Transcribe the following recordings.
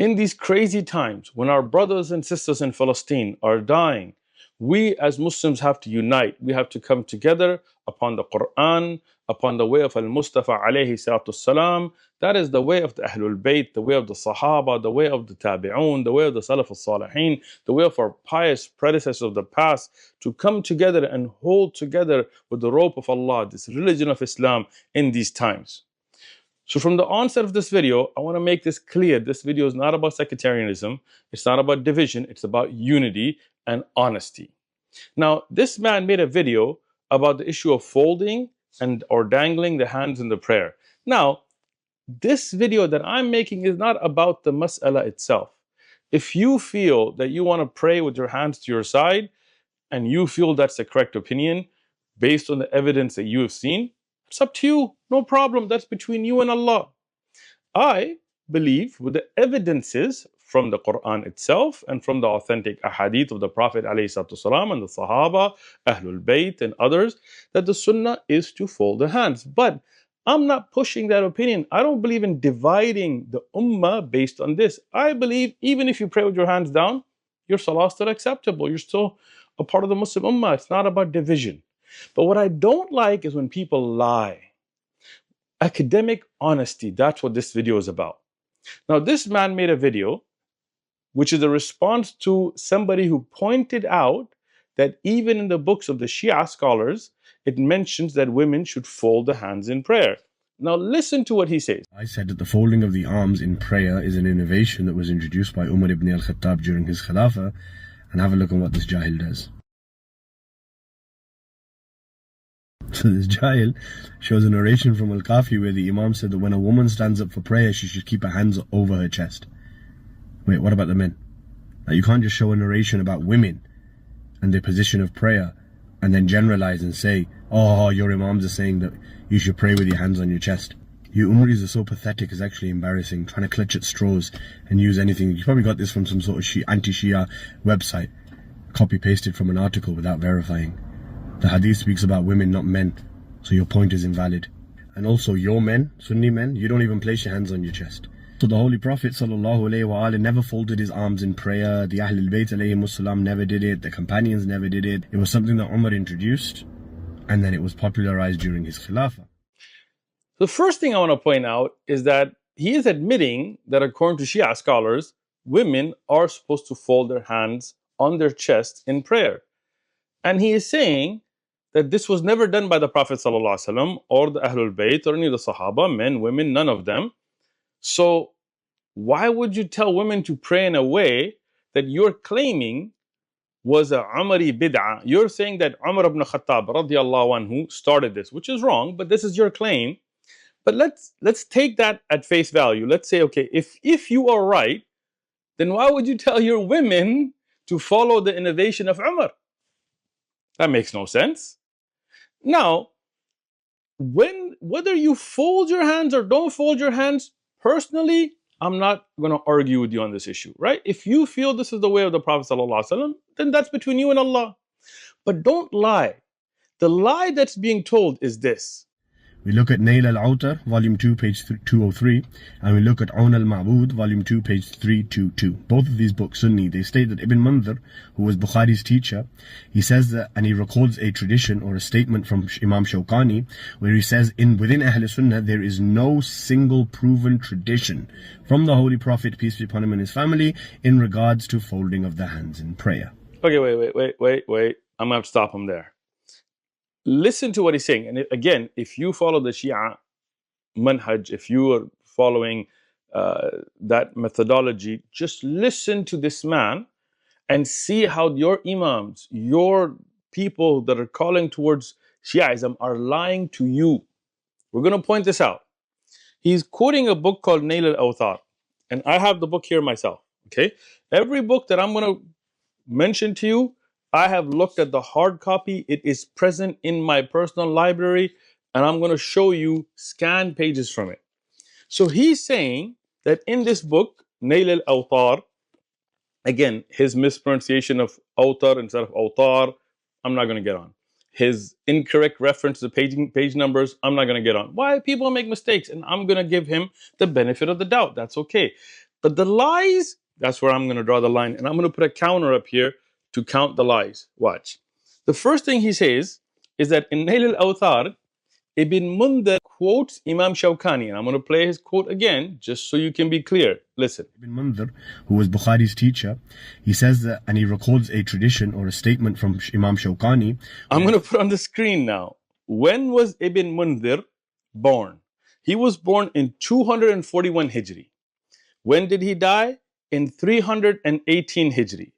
In these crazy times when our brothers and sisters in Palestine are dying, we as Muslims have to unite. We have to come together upon the Quran, upon the way of Al-Mustafa alayhi salatu salam. That is the way of the Ahlul Bayt, the way of the Sahaba, the way of the Tabi'un, the way of the Salaf al-Salihin, the way of our pious predecessors of the past, to come together and hold together with the rope of Allah, this religion of Islam in these times. So from the onset of this video, I want to make this clear. This video is not about sectarianism. It's not about division. It's about unity and honesty. Now, this man made a video about the issue of folding or dangling the hands in the prayer. Now, this video that I'm making is not about the mas'ala itself. If you feel that you want to pray with your hands to your side and you feel that's the correct opinion based on the evidence that you have seen, it's up to you, no problem. That's between you and Allah. I believe with the evidences from the Quran itself and from the authentic ahadith of the Prophet ﷺ and the Sahaba, Ahlul Bayt and others, that the Sunnah is to fold the hands. But I'm not pushing that opinion. I don't believe in dividing the Ummah based on this. I believe even if you pray with your hands down, your salah is still acceptable. You're still a part of the Muslim Ummah. It's not about division. But what I don't like is when people lie. Academic honesty, that's what this video is about. Now, this man made a video which is a response to somebody who pointed out that even in the books of the Shia scholars, it mentions that women should fold the hands in prayer. Now listen to what he says. I said that the folding of the arms in prayer is an innovation that was introduced by Umar ibn al-Khattab during his Khilafah, and have a look at what this Jahil does. So this Jahil shows a narration from Al-Kafi where the Imam said that when a woman stands up for prayer, she should keep her hands over her chest. Wait, what about the men? Like, you can't just show a narration about women and their position of prayer and then generalize and say, oh, your Imams are saying that you should pray with your hands on your chest. You Umaris are so pathetic, it's actually embarrassing, trying to clutch at straws and use anything. You probably got this from some sort of anti-Shia website, copy-pasted from an article without verifying. The hadith speaks about women, not men, so your point is invalid. And also, your men, Sunni men, you don't even place your hands on your chest. So the Holy Prophet ﷺ never folded his arms in prayer. The Ahlul Bayt ﷺ never did it. The companions never did it. It was something that Umar introduced, and then it was popularized during his Khilafah. The first thing I want to point out is that he is admitting that according to Shia scholars, women are supposed to fold their hands on their chest in prayer. And he is saying that this was never done by the Prophet ﷺ or the Ahlul Bayt or any of the Sahaba, men, women, none of them. So why would you tell women to pray in a way that you're claiming was a Umari bid'ah? You're saying that Umar ibn Khattab radiallahu anhu started this, which is wrong, but this is your claim. But let's take that at face value. Let's say, okay, if you are right, then why would you tell your women to follow the innovation of Umar? That makes no sense. Now, whether you fold your hands or don't fold your hands, personally, I'm not going to argue with you on this issue, right? If you feel this is the way of the Prophet ﷺ, then that's between you and Allah. But don't lie. The lie that's being told is this. We look at Nail al-Awtar, volume 2, page 203, and we look at Awn al-Ma'bud, volume 2, page 322. Both of these books, Sunni, they state that Ibn Mundhir, who was Bukhari's teacher, he says that, and he records a tradition or a statement from Imam Shawkani, where he says, within Ahl Sunnah, there is no single proven tradition from the Holy Prophet, peace be upon him and his family, in regards to folding of the hands in prayer. Okay, wait. I'm going to have to stop him there. Listen to what he's saying. And again, if you follow the Shia manhaj, if you are following that methodology, just listen to this man and see how your imams, your people that are calling towards Shiaism are lying to you. We're going to point this out. He's quoting a book called Nail al-Awtar, and I have the book here myself. Okay, every book that I'm going to mention to you, I have looked at the hard copy. It is present in my personal library, and I'm going to show you scanned pages from it. So he's saying that in this book, Nail al-Awtar, again, his mispronunciation of Awtar instead of Awtar, I'm not going to get on. His incorrect reference to page numbers, I'm not going to get on. Why? People make mistakes, and I'm going to give him the benefit of the doubt. That's okay. But the lies, that's where I'm going to draw the line. And I'm going to put a counter up here to count the lies. Watch. The first thing he says is that in Nail al-Awtar, Ibn Mundhir quotes Imam Shawkani. And I'm going to play his quote again, just so you can be clear. Listen. Ibn Mundhir, who was Bukhari's teacher, he says that, and he records a tradition or a statement from Imam Shawkani. I'm going to put on the screen now. When was Ibn Mundhir born? He was born in 241 Hijri. When did he die? In 318 Hijri.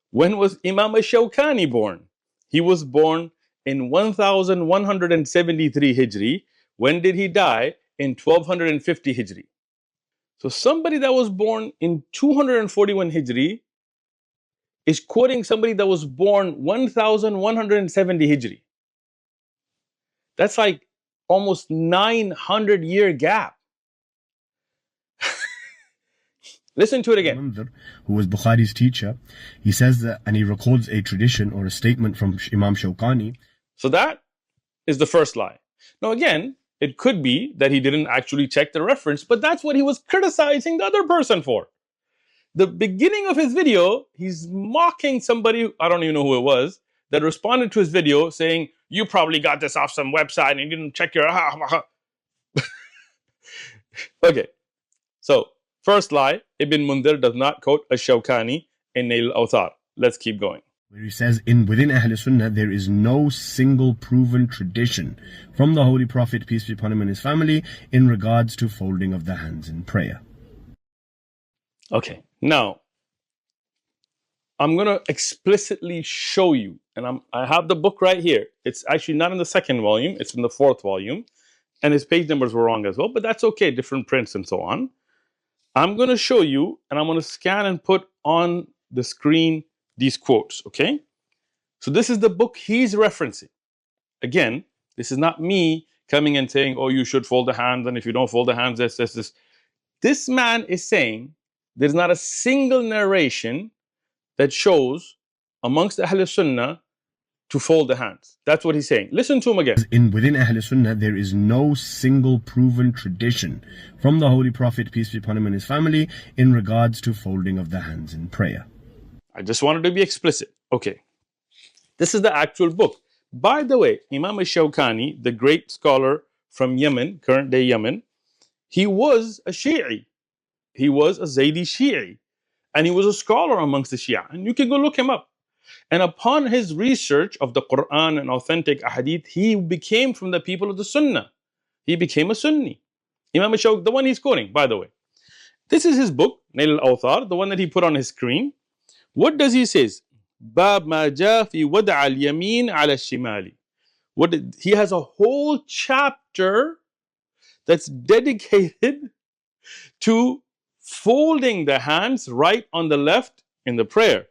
When was Imam Shawkani born? He was born in 1173 Hijri. When did he die? In 1250 Hijri. So somebody that was born in 241 Hijri is quoting somebody that was born 1170 Hijri. That's like almost 900-year gap. Listen to it again. Mundhir, who was Bukhari's teacher, he says that, and he records a tradition or a statement from Imam Shawkani. So that is the first lie. Now again, it could be that he didn't actually check the reference, but that's what he was criticizing the other person for. The beginning of his video, he's mocking somebody, I don't even know who it was, that responded to his video saying, you probably got this off some website and you didn't check your... Okay, so first lie, Ibn Mundhir does not quote Ash-Shawkani in Nail al-Awtar. Let's keep going. Where he says, within Ahl Sunnah, there is no single proven tradition from the Holy Prophet, peace be upon him and his family, in regards to folding of the hands in prayer. Okay, now, I'm going to explicitly show you, and I have the book right here. It's actually not in the second volume, it's in the fourth volume, and his page numbers were wrong as well, but that's okay, different prints and so on. I'm going to show you, and I'm going to scan and put on the screen these quotes, okay? So this is the book he's referencing. Again, this is not me coming and saying, oh, you should fold the hands, and if you don't fold the hands, this. This man is saying there's not a single narration that shows amongst the Ahl Sunnah to fold the hands. That's what he's saying. Listen to him again. Within Ahl Sunnah, there is no single proven tradition from the Holy Prophet, peace be upon him and his family, in regards to folding of the hands in prayer. I just wanted to be explicit. Okay. This is the actual book. By the way, Imam al-Shawkani, the great scholar from Yemen, current day Yemen, he was a Shi'i. He was a Zaydi Shi'i. And he was a scholar amongst the Shia. And you can go look him up. And upon his research of the Quran and authentic ahadith, he became from the people of the Sunnah. He became a Sunni. Imam al-Shawkani, the one he's quoting, by the way. This is his book, Nail al-Awtar, the one that he put on his screen. What does he say? Bab ma ja fi wada' al-yamin ala al-shimali. He has a whole chapter that's dedicated to folding the hands right on the left in the prayer.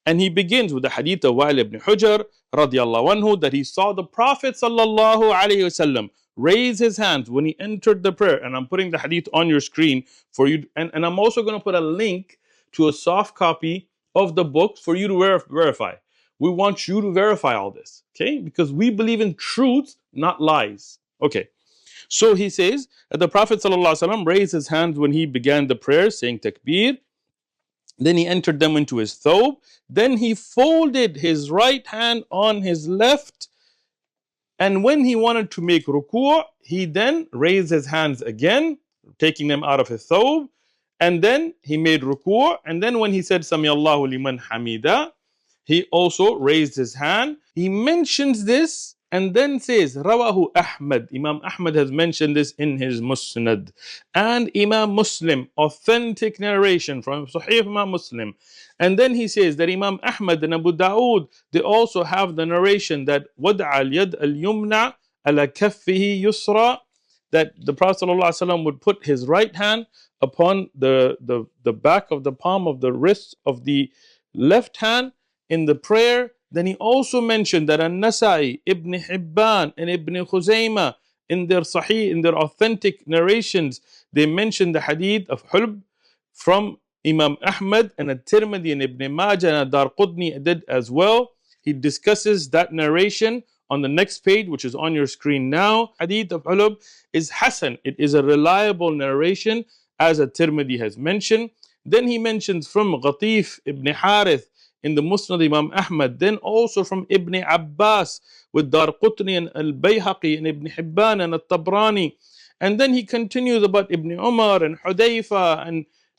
And he begins with the hadith of Wa'il ibn Hujr radiyallahu anhu, that he saw the Prophet sallallahu alayhi wasallam raise his hands when he entered the prayer. And I'm putting the hadith on your screen for you. And I'm also going to put a link to a soft copy of the book for you to verify. We want you to verify all this, okay? Because we believe in truth, not lies. Okay. So he says that the Prophet ﷺ raised his hands when he began the prayer, saying takbir. Then he entered them into his thobe. Then he folded his right hand on his left. And when he wanted to make ruku', he then raised his hands again, taking them out of his thobe. And then he made ruku'. And then when he said, Sami Allahu liman hamida, he also raised his hand. He mentions this and then says, Rawahu Ahmad. Imam Ahmad has mentioned this in his Musnad. And Imam Muslim, authentic narration from Sahih Imam Muslim. And then he says that Imam Ahmad and Abu Dawood, they also have the narration that Wada'a al-yad al-yumna ala kaffihi yusra, that the Prophet ﷺ would put his right hand upon the back of the palm of the wrist of the left hand in the prayer. Then he also mentioned that An-Nasa'i, Ibn Hibban, and Ibn Khuzaymah in their Sahih, in their authentic narrations, they mentioned the hadith of Hulb from Imam Ahmad, and At-Tirmidhi and Ibn Majah and Ad-Darqutni did as well. He discusses that narration on the next page, which is on your screen now. Hadith of Hulb is Hasan. It is a reliable narration, as At-Tirmidhi has mentioned. Then he mentions from Ghatif ibn Harith in the Musnad Imam Ahmad, then also from Ibn Abbas with Darqutni and Al-Bayhaqi and Ibn Hibban and Al-Tabrani. And then he continues about Ibn Umar and Hudayfa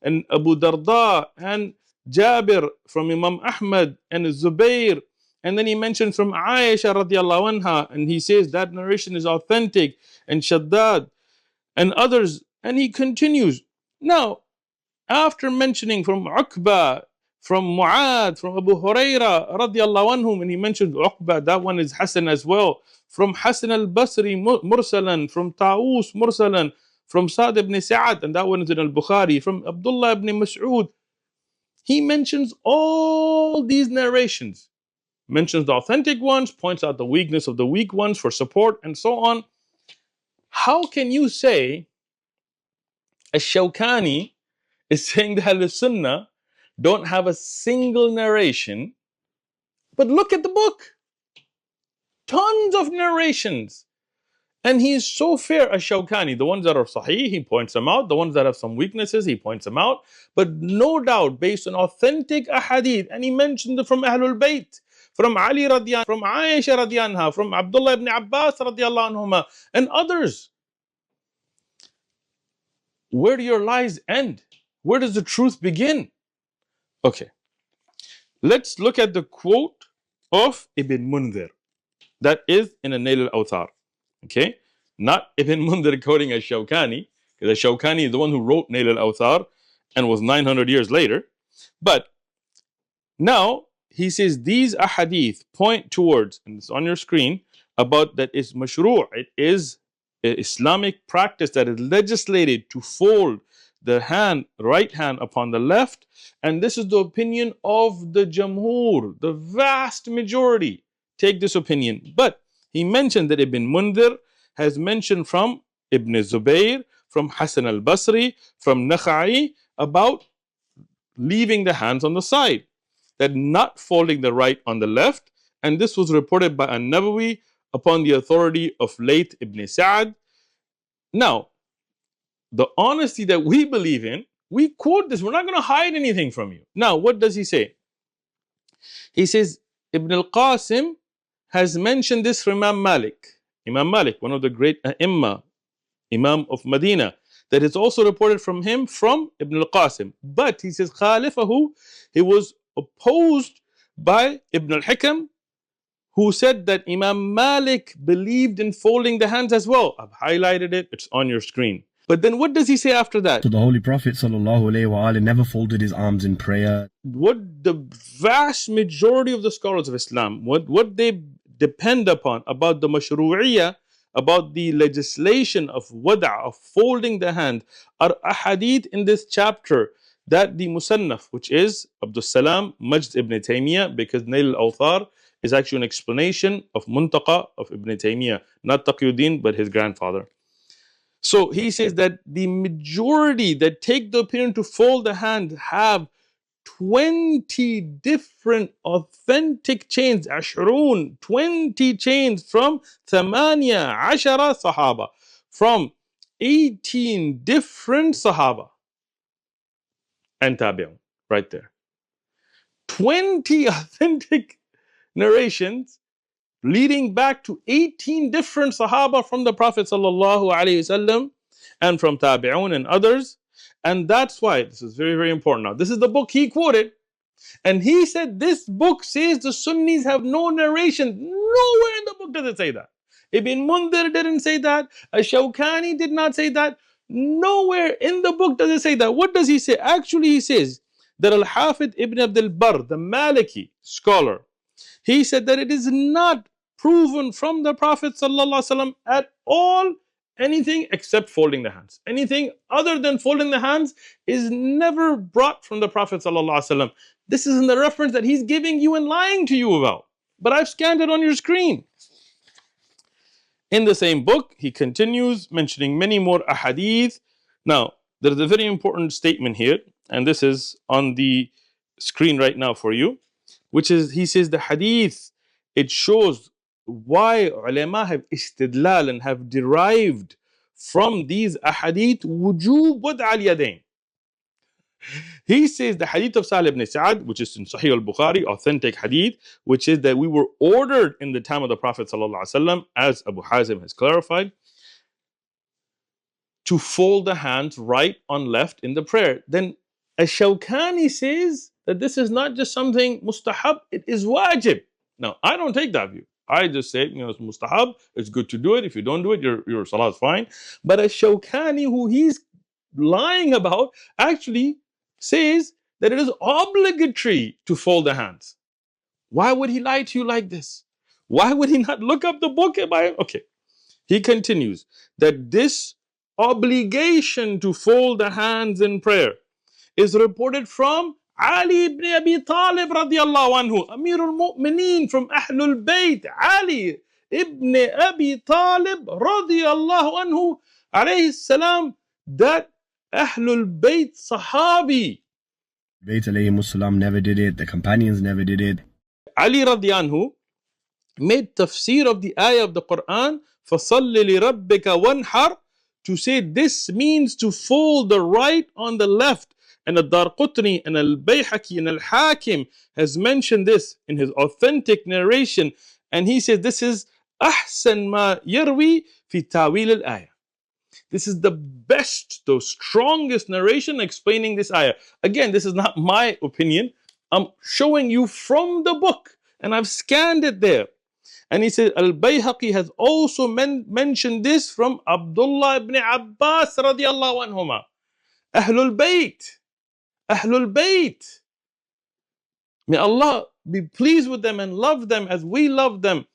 and Abu Darda and Jabir from Imam Ahmad and Zubair. And then he mentions from Aisha radiallahu anha, and he says that narration is authentic, and Shaddad and others. And he continues. Now, after mentioning from Uqba, from Mu'ad, from Abu Huraira radiallahu anhum, and he mentioned Uqba, that one is Hasan as well. From Hasan al-Basri Mursalan, from Ta'us Mursalan, from Sa'd ibn Sa'ad, and that one is in al-Bukhari, from Abdullah ibn Mas'ud. He mentions all these narrations, mentions the authentic ones, points out the weakness of the weak ones for support, and so on. How can you say Ash-Shawkani is saying the Ahlul Sunnah don't have a single narration, but look at the book, tons of narrations, and he is so fair. Ash-Shawkani, the ones that are sahih, he points them out, the ones that have some weaknesses, he points them out, but no doubt based on authentic ahadith. And he mentioned it from Ahlul Bayt, from Ali radiallahu, from Aisha radiallahu anha, from Abdullah ibn Abbas radiallahu anhuma, and others. Where do your lies end? Where does the truth begin? Okay, let's look at the quote of Ibn Mundhir that is in a Nail al-Awthar. Okay, not Ibn Mundhir quoting Ash-Shawkani, because Ash-Shawkani is the one who wrote Nail al-Awthar and was 900 years later. But now he says these ahadith point towards, and it's on your screen, about that is mashru', it is an Islamic practice that is legislated to fold the hand, right hand upon the left, and this is the opinion of the Jamhur, the vast majority take this opinion. But he mentioned that Ibn Mundhir has mentioned from Ibn Zubair, from Hasan al-Basri, from Nakha'i about leaving the hands on the side, that not folding the right on the left, and this was reported by An-Nawawi upon the authority of late Ibn Sa'ad. Now, the honesty that we believe in, we quote this, we're not going to hide anything from you. Now, what does he say? He says, Ibn al-Qasim has mentioned this from Imam Malik. Imam Malik, one of the great Imam of Medina, that is also reported from him from Ibn al-Qasim. But he says, Khalifahu, he was opposed by Ibn al-Hikam, who said that Imam Malik believed in folding the hands as well. I've highlighted it, it's on your screen. But then what does he say after that? So the Holy Prophet ﷺ never folded his arms in prayer. What the vast majority of the scholars of Islam, what they depend upon about the mashru'iyah, about the legislation of wada', of folding the hand, are ahadith in this chapter that the Musannaf, which is Abdul Salam Majd ibn Taymiyyah, because Nail al-Awthar is actually an explanation of Muntaqa of Ibn Taymiyyah, not Taqiyuddin, but his grandfather. So he says that the majority that take the opinion to fold the hand have 20 different authentic chains, 20 chains from 18 Sahaba, from 18 different Sahaba and Tabi'un, right there. 20 authentic narrations leading back to 18 different Sahaba from the Prophet ﷺ and from Tabi'un and others. And that's why, this is very, very important. Now, this is the book he quoted. And he said this book says the Sunnis have no narration. Nowhere in the book does it say that. Ibn Mundhir didn't say that. Ash-Shawkani did not say that. Nowhere in the book does it say that. What does he say? Actually, he says that Al-Hafid ibn Abdul Barr, the Maliki scholar, he said that it is not proven from the Prophet ﷺ at all anything except folding the hands. Anything other than folding the hands is never brought from the Prophet ﷺ. This is in the reference that he's giving you and lying to you about. But I've scanned it on your screen. In the same book, he continues mentioning many more ahadith. Now, there is a very important statement here, and this is on the screen right now for you, which is, he says the hadith, it shows why ulama have istidlal and have derived from these ahadith wujub wad' al yadayn. He says the hadith of Sahal ibn Sa'ad, which is in Sahih al-Bukhari, authentic hadith, which is that we were ordered in the time of the Prophet ﷺ, as Abu Hazim has clarified, to fold the hands right on left in the prayer. Then Ash-Shawkani says that this is not just something mustahab, it is wajib. Now, I don't take that view. I just say, it's mustahab, it's good to do it. If you don't do it, your salah is fine. But Ash-Shawkani, who he's lying about, actually says that it is obligatory to fold the hands. Why would he lie to you like this? Why would he not look up the book? Okay. He continues that this obligation to fold the hands in prayer is reported from Ali ibn Abi Talib radiallahu anhu, Amirul Mu'mineen from Ahlul Bayt, Ali ibn Abi Talib radiallahu anhu, alayhi salam, that Ahlul Bayt Sahabi. Bayt alayhi salam never did it, the companions never did it. Ali radiallahu anhu made tafsir of the ayah of the Quran, فَصَلِّ لِرَبِّكَ وَانْحَرْ, to say this means to fold the right on the left. And Ad-Darqutni and Al-Bayhaqi and Al-Hakim has mentioned this in his authentic narration. And he says this is أحسن ما يروي في تاويل الآية. This is the best, the strongest narration explaining this ayah. Again, this is not my opinion. I'm showing you from the book, and I've scanned it there. And he said, Al-Bayhaqi has also mentioned this from Abdullah ibn Abbas radiallahu anhuma. Ahlul Bayt. Ahlul Bayt. May Allah be pleased with them and love them as we love them.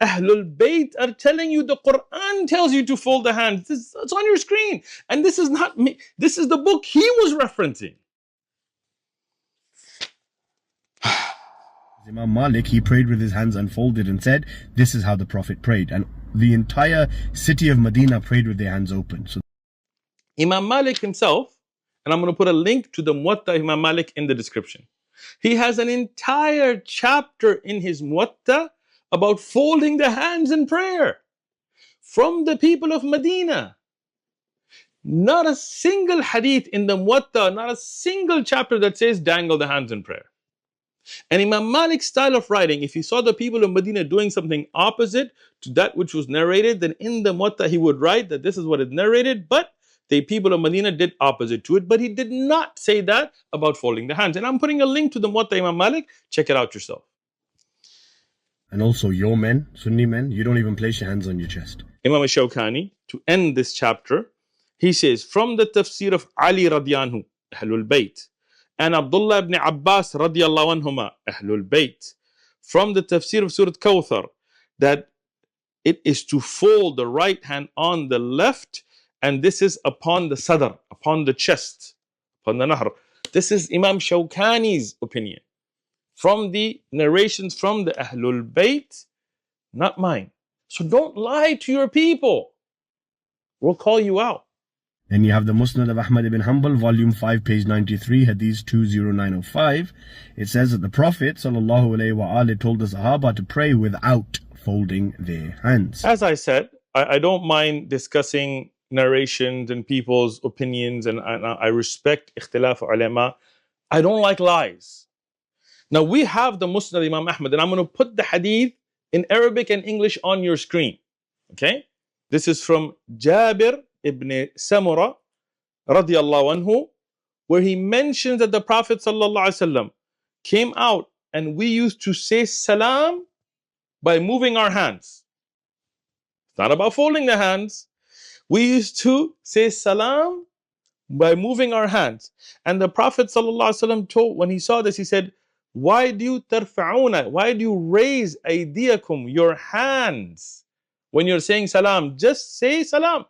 Ahlul Bayt are telling you, the Quran tells you to fold the hands. It's on your screen. And this is not me. This is the book he was referencing. Imam Malik, he prayed with his hands unfolded and said, this is how the Prophet prayed. And the entire city of Medina prayed with their hands open. So Imam Malik himself, and I'm going to put a link to the Muwatta Imam Malik in the description. He has an entire chapter in his Muwatta about folding the hands in prayer from the people of Medina. Not a single hadith in the Muwatta, not a single chapter that says dangle the hands in prayer. And Imam Malik's style of writing, if he saw the people of Medina doing something opposite to that which was narrated, then in the Muwatta he would write that this is what is narrated, but the people of Medina did opposite to it. But he did not say that about folding the hands. And I'm putting a link to the Muwatta Imam Malik. Check it out yourself. And also, your men, Sunni men, you don't even place your hands on your chest. Imam Shawkani, to end this chapter, he says, from the tafsir of Ali radiallahu anhu, Ahlul Bayt, and Abdullah ibn Abbas radiallahu anhuma, Ahlul Bayt, from the tafsir of Surah Kawthar, that it is to fold the right hand on the left, and this is upon the sadr, upon the chest, upon the nahr. This is Imam Shawkani's opinion, from the narrations from the Ahlul Bayt, not mine. So don't lie to your people. We'll call you out. Then you have the Musnad of Ahmad ibn Hanbal, volume 5, page 93, hadith 20905. It says that the Prophet ﷺ told the Sahaba to pray without folding their hands. As I said, I don't mind discussing narrations and people's opinions, and I respect ikhtilaf ulama. I don't like lies. Now we have the Musnad Imam Ahmad, and I'm going to put the hadith in Arabic and English on your screen. Okay? This is from Jabir ibn Samura radiallahu anhu, where he mentions that the Prophet sallallahu alaihi wasallam came out and we used to say salam by moving our hands. It's not about folding the hands. We used to say salam by moving our hands. And the Prophet sallallahu alaihi wasallam told, when he saw this, he said, why do you tarfa'una? Why do you raise aydiyakum, your hands, when you're saying salam? Just say salam.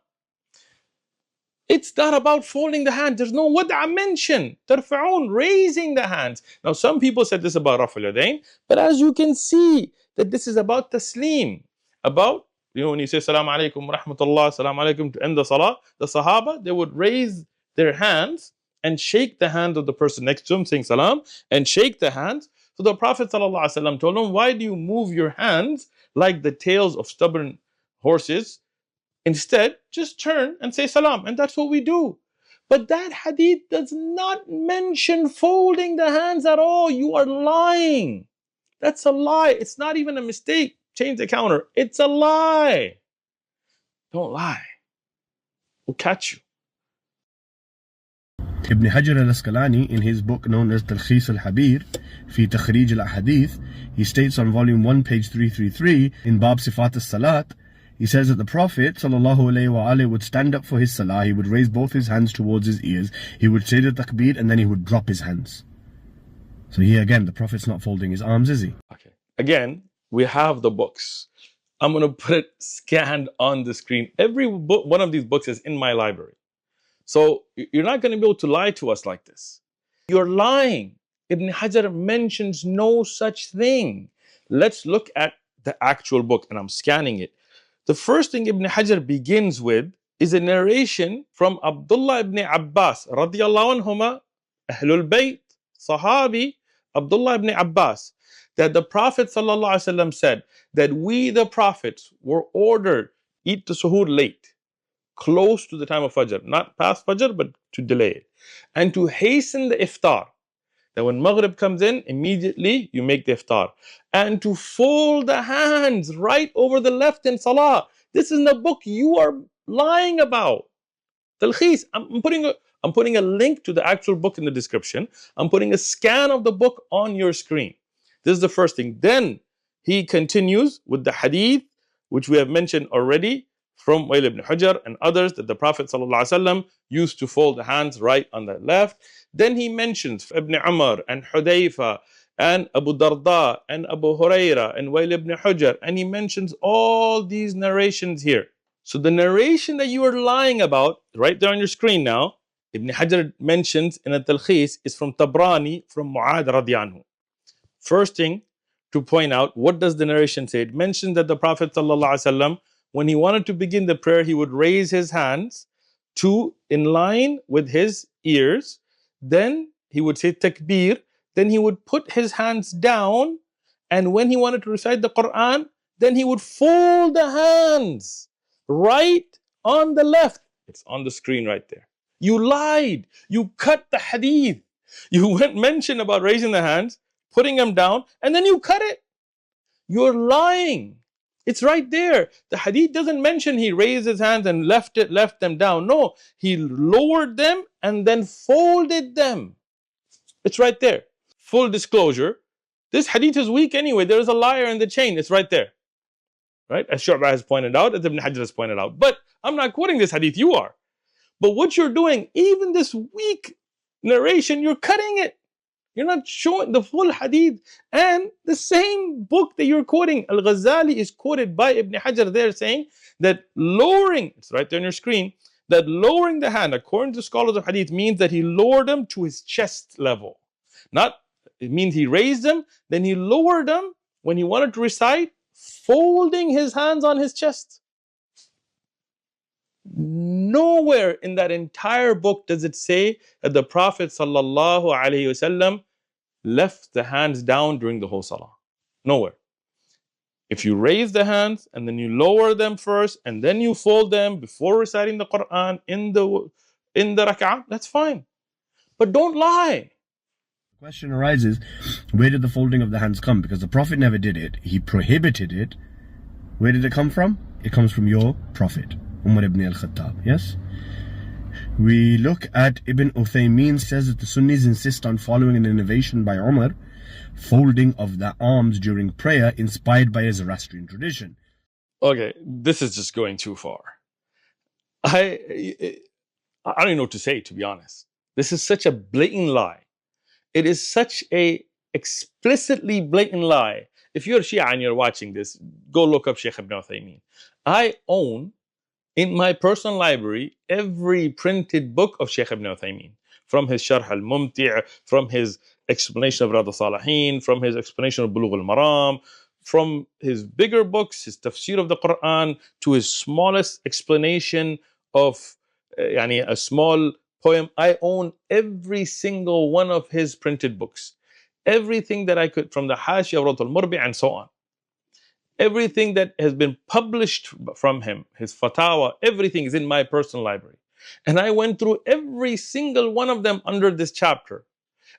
It's not about folding the hand. There's no wad'a mention. Tarfa'un, raising the hands. Now some people said this about raf'ul yadayn, but as you can see that this is about taslim, about, when you say salam alaikum rahmatullah, salam alaikum to end the salah, the Sahaba, they would raise their hands and shake the hand of the person next to him saying salam, and shake the hands. So the Prophet ﷺ told him, why do you move your hands like the tails of stubborn horses? Instead, just turn and say salam. And that's what we do. But that hadith does not mention folding the hands at all. You are lying. That's a lie. It's not even a mistake. Change the counter. It's a lie. Don't lie. We'll catch you. Ibn Hajar al-Asqalani, in his book known as Talkhis al-Habir fi Takhrij al-Ahadith, he states on volume 1, page 333, in Bab Sifat al-Salat, he says that the Prophet ﷺ would stand up for his salah, he would raise both his hands towards his ears, he would say the takbir, and then he would drop his hands. So here again, the Prophet's not folding his arms, is he? Okay. Again, we have the books. I'm going to put it scanned on the screen. Every book, one of these books is in my library. So you're not going to be able to lie to us like this. You're lying. Ibn Hajar mentions no such thing. Let's look at the actual book, and I'm scanning it. The first thing Ibn Hajar begins with is a narration from Abdullah ibn Abbas radiyallahu anhuma, Ahlul Bayt, Sahabi, Abdullah ibn Abbas, that the Prophet ﷺ said that we the Prophets were ordered eat the suhoor late, close to the time of Fajr, not past Fajr, but to delay it, and to hasten the iftar. That when Maghrib comes in, immediately you make the iftar, and to fold the hands right over the left in salah. This is in the book you are lying about. Talkhis. I'm putting a link to the actual book in the description. I'm putting a scan of the book on your screen. This is the first thing. Then he continues with the hadith, which we have mentioned already, from Wa'il ibn Hujr and others, that the Prophet ﷺ used to fold the hands right on the left. Then he mentions Ibn Umar and Hudayfa and Abu Darda and Abu Huraira and Wa'il ibn Hujr, and he mentions all these narrations here. So the narration that you are lying about, right there on your screen now, Ibn Hajar mentions in Al-Talkhis, is from Tabrani, from Mu'adh radiyallahu anhu. First thing to point out, what does the narration say? It mentions that the Prophet ﷺ, when he wanted to begin the prayer, he would raise his hands in line with his ears. Then he would say takbir. Then he would put his hands down. And when he wanted to recite the Quran, then he would fold the hands right on the left. It's on the screen right there. You lied. You cut the hadith. You mentioned about raising the hands, putting them down, and then you cut it. You're lying. It's right there. The hadith doesn't mention he raised his hands and left them down. No, he lowered them and then folded them. It's right there. Full disclosure, this hadith is weak anyway. There is a liar in the chain. It's right there. Right? As Shu'bah has pointed out, as Ibn Hajar has pointed out. But I'm not quoting this hadith, you are. But what you're doing, even this weak narration, you're cutting it. You're not showing the full hadith. And the same book that you're quoting, Al-Ghazali is quoted by Ibn Hajar there saying that lowering, it's right there on your screen, that lowering the hand, according to scholars of hadith, means that he lowered them to his chest level. Not, it means he raised them, then he lowered them when he wanted to recite, folding his hands on his chest. Nowhere in that entire book does it say that the Prophet ﷺ left the hands down during the whole salah. Nowhere. If you raise the hands and then you lower them first and then you fold them before reciting the Quran in the rak'ah, that's fine. But don't lie. The question arises, where did the folding of the hands come? Because the Prophet never did it. He prohibited it. Where did it come from? It comes from your Prophet, Umar ibn al-Khattab, yes? We look at Ibn Uthaymin says that the Sunnis insist on following an innovation by Umar, folding of the arms during prayer inspired by a Zoroastrian tradition. Okay, this is just going too far. I don't even know what to say, to be honest. This is such a blatant lie. It is such a explicitly blatant lie. If you're Shia and you're watching this, go look up Shaykh Ibn Uthaymin. I own in my personal library every printed book of Shaykh Ibn Uthaymin, from his Sharh al-Mumti', from his explanation of Riyadh al-Salihin, from his explanation of Bulugh al-Maram, from his bigger books, his tafsir of the Quran, to his smallest explanation of a small poem. I own every single one of his printed books. Everything that I could, from the Hashiyah of Rawdat al-Murbi' and so on. Everything that has been published from him, his fatwa, everything is in my personal library. And I went through every single one of them under this chapter.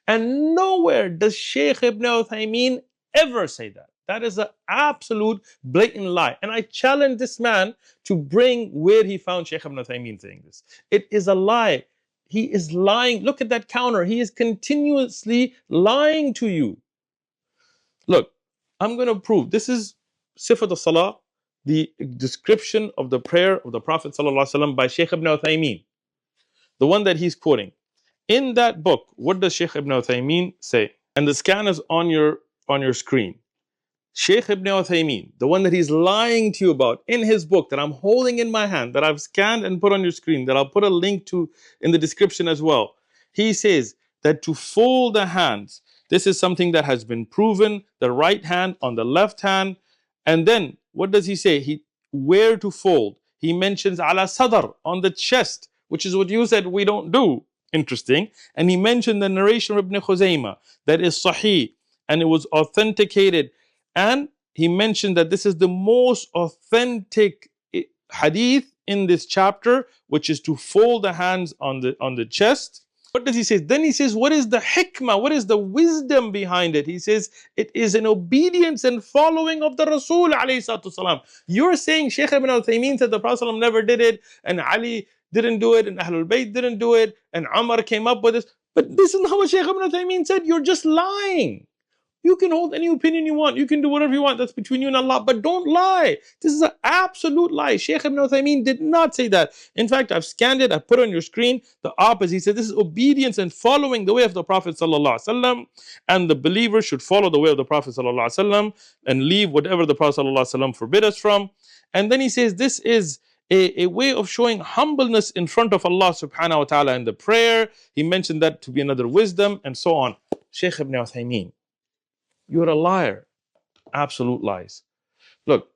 And nowhere does Shaykh Ibn Uthaymin ever say that. That is an absolute blatant lie. And I challenge this man to bring where he found Shaykh Ibn Uthaymin saying this. It is a lie. He is lying. Look at that counter. He is continuously lying to you. Look, I'm going to prove. This is Sifat al-Salah, the description of the prayer of the Prophet ﷺ by Shaykh Ibn Uthaymin, the one that he's quoting. In that book, what does Shaykh Ibn Uthaymin say? And the scan is on your screen. Shaykh Ibn Uthaymin, the one that he's lying to you about, in his book that I'm holding in my hand, that I've scanned and put on your screen, that I'll put a link to in the description as well. He says that to fold the hands, this is something that has been proven, the right hand on the left hand. And then what does he say? Where to fold? He mentions ala sadr, on the chest, which is what you said we don't do. Interesting. And he mentioned the narration of Ibn Khuzaymah that is sahih and it was authenticated. And he mentioned that this is the most authentic hadith in this chapter, which is to fold the hands on the chest. What does he say? Then he says, what is the hikmah? What is the wisdom behind it? He says, it is an obedience and following of the Rasul ﷺ. You're saying Shaykh Ibn Uthaymin said the Prophet ﷺ never did it, and Ali didn't do it, and Ahlul Bayt didn't do it, and Umar came up with this. But this is not what Shaykh Ibn Uthaymin said. You're just lying. You can hold any opinion you want. You can do whatever you want. That's between you and Allah. But don't lie. This is an absolute lie. Shaykh Ibn Uthaymin did not say that. In fact, I've scanned it. I put it on your screen. The opposite. He said this is obedience and following the way of the Prophet ﷺ. And the believer should follow the way of the Prophet ﷺ and leave whatever the Prophet ﷺ forbid us from. And then he says this is a way of showing humbleness in front of Allah subhanahu wa ta'ala in the prayer. He mentioned that to be another wisdom and so on. Shaykh Ibn Uthaymin, you're a liar. Absolute lies. Look,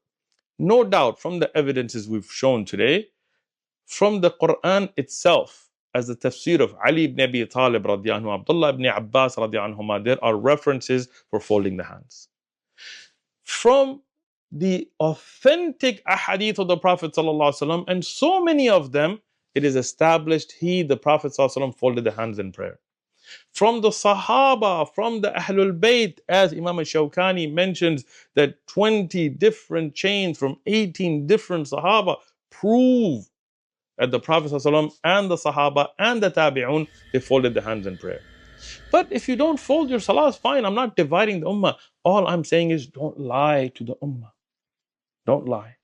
no doubt from the evidences we've shown today, from the Quran itself, as the tafsir of Ali ibn Abi Talib radiallahu anhu, Abdullah ibn Abbas radiallahu anhuma, there are references for folding the hands. From the authentic ahadith of the Prophet sallallahu alaihi wasallam, and so many of them, it is established the Prophet sallallahu alaihi wasallam, folded the hands in prayer. From the Sahaba, from the Ahlul Bayt, as Imam al-Shawkani mentions that 20 different chains from 18 different Sahaba prove that the Prophet ﷺ and the Sahaba and the Tabi'un, they folded the hands in prayer. But if you don't fold your salah, it's fine. I'm not dividing the ummah. All I'm saying is don't lie to the ummah. Don't lie.